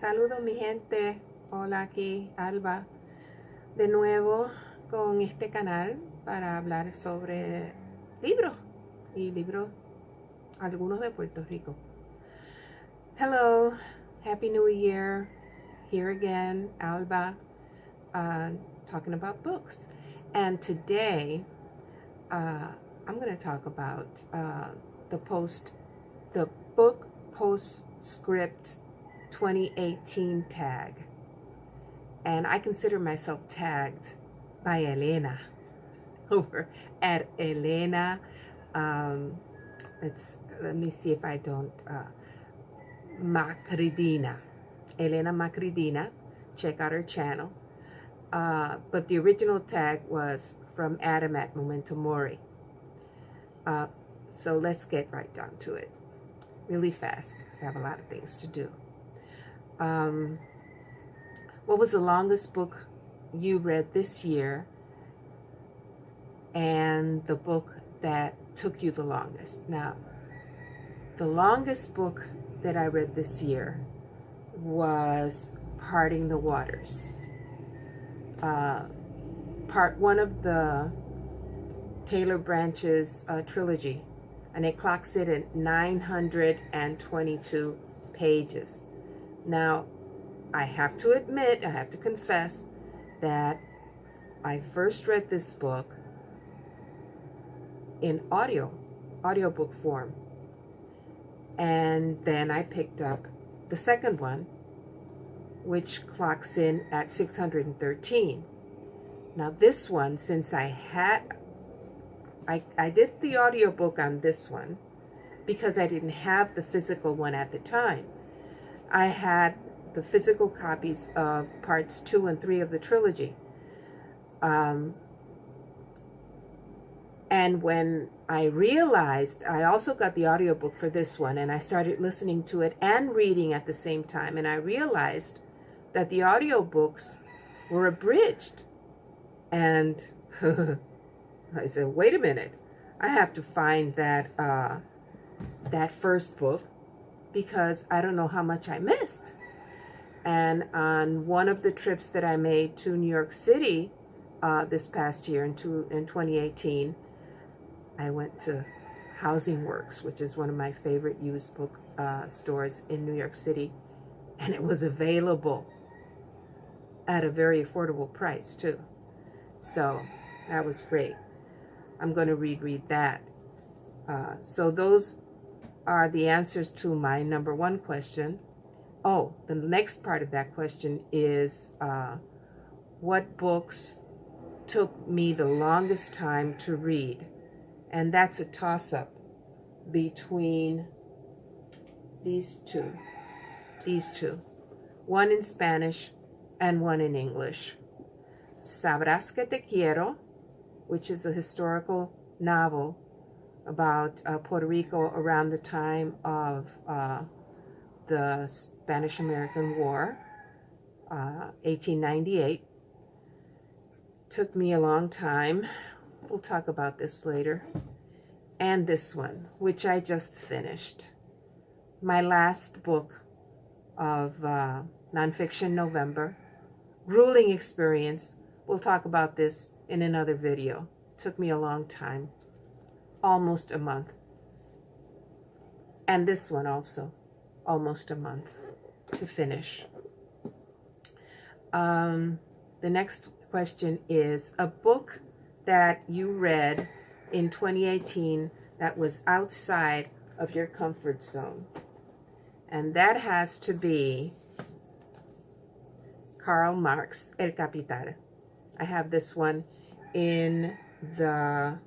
Saludos mi gente, hola aquí Alba, de nuevo con este canal para hablar sobre libros y libros, algunos de Puerto Rico. Hello, Happy New Year, here again, Alba, talking about books. And today, I'm going to talk about the book Postscript 2018 tag. And I consider myself tagged by Elena over at Elena. Let me see if I don't. Makridina. Elena Makridina. Check out her channel. But the original tag was from Adam at mementomori. So let's get right down to it really fast because I have a lot of things to do. What was the longest book you read this year, and the book that took you the longest? Now, the longest book that I read this year was Parting the Waters, part one of the Taylor Branch's trilogy, and it clocks it at 922 pages. Now, I have to admit, I have to confess that I first read this book in audiobook form. And then I picked up the second one, which clocks in at 613. Now this one, since I did the audiobook on this one because I didn't have the physical one at the time. I had the physical copies of parts 2 and 3 of the trilogy. And when I realized, I also got the audiobook for this one, and I started listening to it and reading at the same time, and I realized that the audiobooks were abridged. And I said, wait a minute, I have to find that first book because I don't know how much I missed. And on one of the trips that I made to New York City this past year in 2018, I went to Housing Works, which is one of my favorite used book stores in New York City, and it was available at a very affordable price too. So that was great. I'm going to reread that. So those are the answers to my number one question. Oh, the next part of that question is what books took me the longest time to read? And that's a toss-up between these two. One in Spanish and one in English. Sabrás que te quiero, which is a historical novel about Puerto Rico around the time of the Spanish-American War, 1898. Took me a long time. We'll talk about this later. And this one, which I just finished. My last book of nonfiction November. Grueling experience. We'll talk about this in another video. Took me a long time. Almost a month. And this one also. Almost a month to finish. The next question is a book that you read in 2018 that was outside of your comfort zone. And that has to be Karl Marx, El Capital. I have this one in the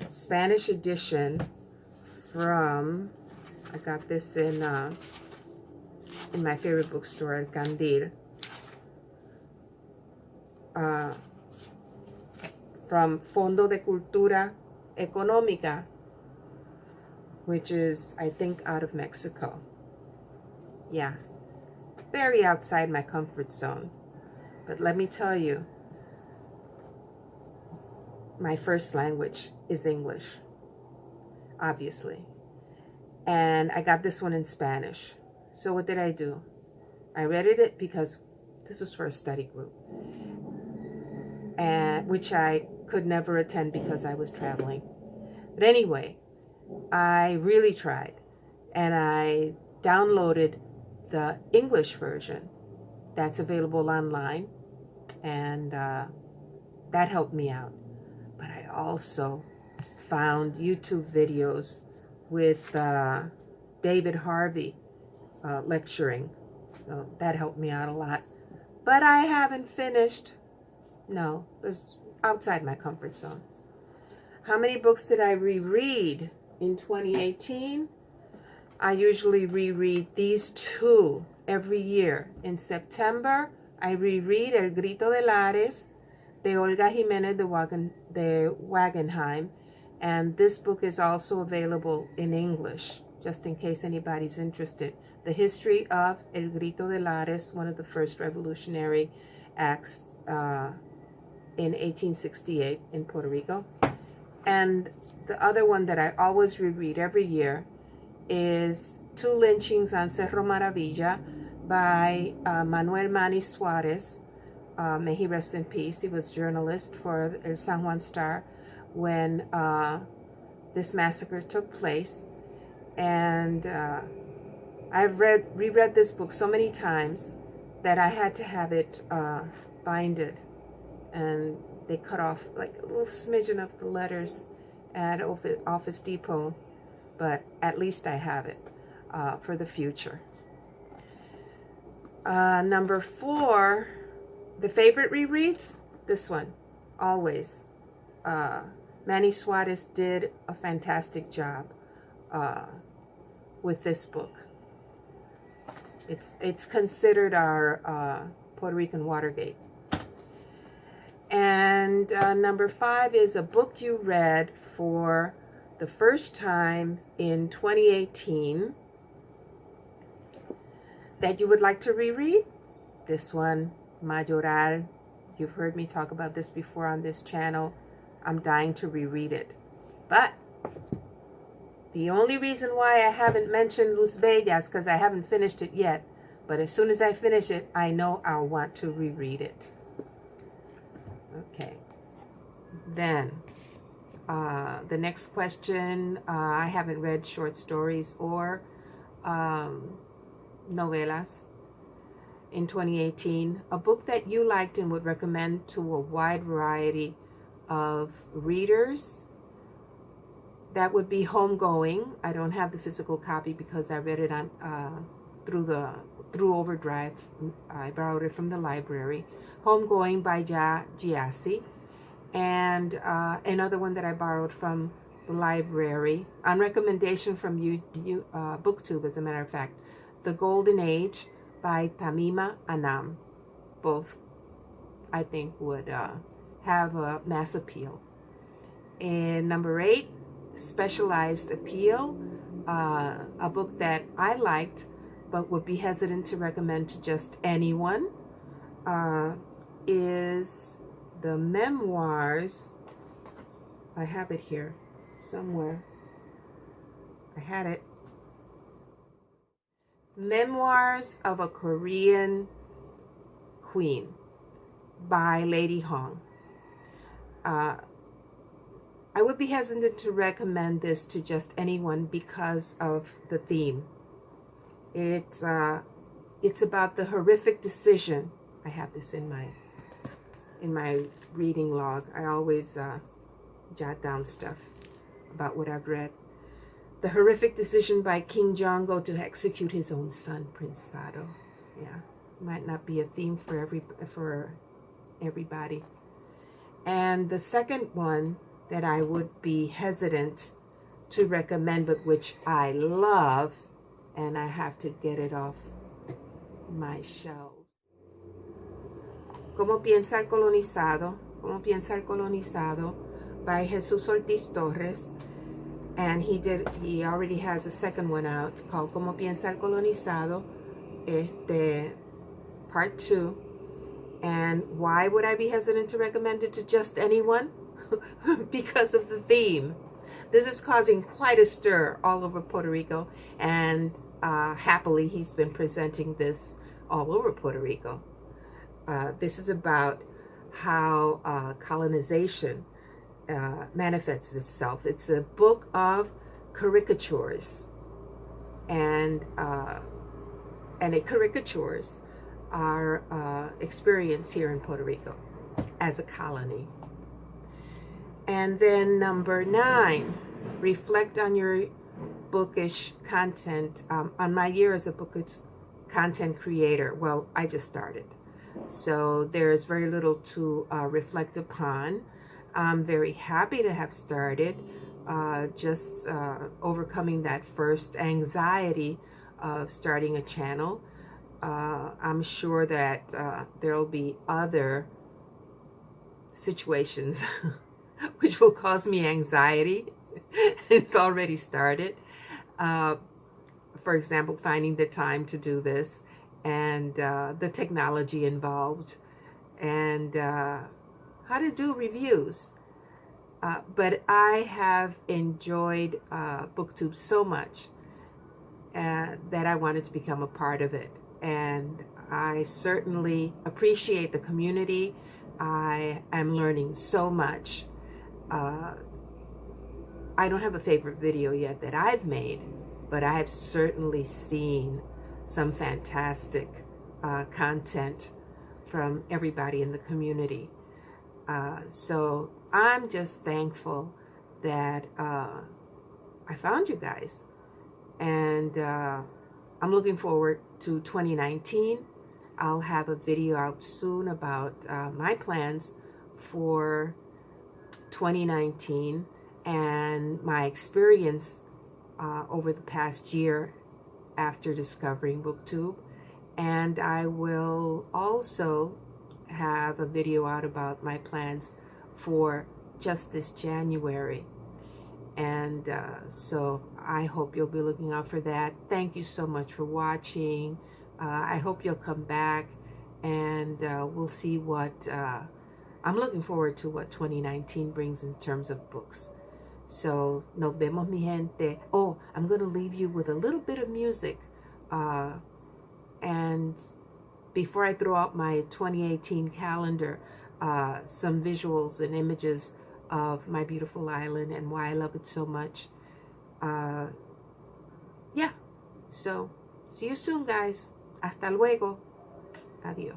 Spanish edition from, I got this in my favorite bookstore, El Candil. From Fondo de Cultura Económica, which is, I think, out of Mexico. Yeah, very outside my comfort zone. But let me tell you, my first language is English, obviously. And I got this one in Spanish. So what did I do? I read it because this was for a study group, and which I could never attend because I was traveling. But anyway, I really tried, and I downloaded the English version that's available online, and that helped me out. But I also found YouTube videos with David Harvey lecturing. So that helped me out a lot. But I haven't finished. No, it's outside my comfort zone. How many books did I reread in 2018? I usually reread these two every year. In September, I reread El Grito de Lares, de Olga Jiménez de Wagenheim. And this book is also available in English, just in case anybody's interested. The history of El Grito de Lares, one of the first revolutionary acts in 1868 in Puerto Rico. And the other one that I always reread every year is Two Lynchings on Cerro Maravilla by Manuel Manny Suárez. May he rest in peace. He was journalist for El San Juan Star when this massacre took place. And I've reread this book so many times that I had to have it binded. And they cut off like a little smidgen of the letters at Office Depot. But at least I have it for the future. Number 4, the favorite rereads, this one, always. Manny Suárez did a fantastic job with this book. It's considered our Puerto Rican Watergate. And number 5 is a book you read for the first time in 2018 that you would like to reread. This one, Mayoral. You've heard me talk about this before on this channel. I'm dying to reread it. But the only reason why I haven't mentioned Luz Bellas because I haven't finished it yet. But as soon as I finish it, I know I'll want to reread it. Okay. Then, the next question, I haven't read short stories or novelas in 2018. A book that you liked and would recommend to a wide variety of readers. That would be Homegoing. I don't have the physical copy because I read it on through Overdrive. I borrowed it from the library. Homegoing by Yaa Gyasi. And another one that I borrowed from the library on recommendation from BookTube, as a matter of fact, The Golden Age by Tamima Anam. Both, I think, would have a mass appeal. And number 8, Specialized Appeal, a book that I liked but would be hesitant to recommend to just anyone, is the memoirs. I have it here somewhere. I had it. Memoirs of a Korean Queen by Lady Hong. I would be hesitant to recommend this to just anyone because of the theme. It's about the horrific decision. I have this in my reading log. I always jot down stuff about what I've read. The horrific decision by King Jongo to execute his own son, Prince Sado. Yeah, might not be a theme for everybody. And the second one that I would be hesitant to recommend, but which I love, and I have to get it off my shelves. ¿Cómo piensa el colonizado? ¿Cómo piensa el colonizado? By Jesús Ortiz Torres. And he already has a second one out called ¿Cómo piensa el colonizado? Part 2. And why would I be hesitant to recommend it to just anyone? Because of the theme. This is causing quite a stir all over Puerto Rico, and happily he's been presenting this all over Puerto Rico. This is about how colonization manifests itself. It's a book of caricatures, and it caricatures our experience here in Puerto Rico as a colony. And then number 9, reflect on your bookish content. On my year as a bookish content creator, well, I just started, so there's very little to reflect upon. I'm very happy to have started, just overcoming that first anxiety of starting a channel. I'm sure that there'll be other situations which will cause me anxiety. It's already started. For example, finding the time to do this, and the technology involved, and how to do reviews. But I have enjoyed BookTube so much that I wanted to become a part of it. And I certainly appreciate the community. I am learning so much. I don't have a favorite video yet that I've made, but I have certainly seen some fantastic content from everybody in the community. So I'm just thankful that I found you guys, and I'm looking forward to 2019. I'll have a video out soon about my plans for 2019 and my experience over the past year after discovering BookTube. And I will also have a video out about my plans for just this January. And so I hope you'll be looking out for that. Thank you so much for watching. I hope you'll come back, and we'll see what I'm looking forward to what 2019 brings in terms of books. So, nos vemos, mi gente. Oh, I'm going to leave you with a little bit of music. And before I throw out my 2018 calendar, some visuals and images of my beautiful island and why I love it so much. Yeah, so see you soon, guys. Hasta luego. Adiós.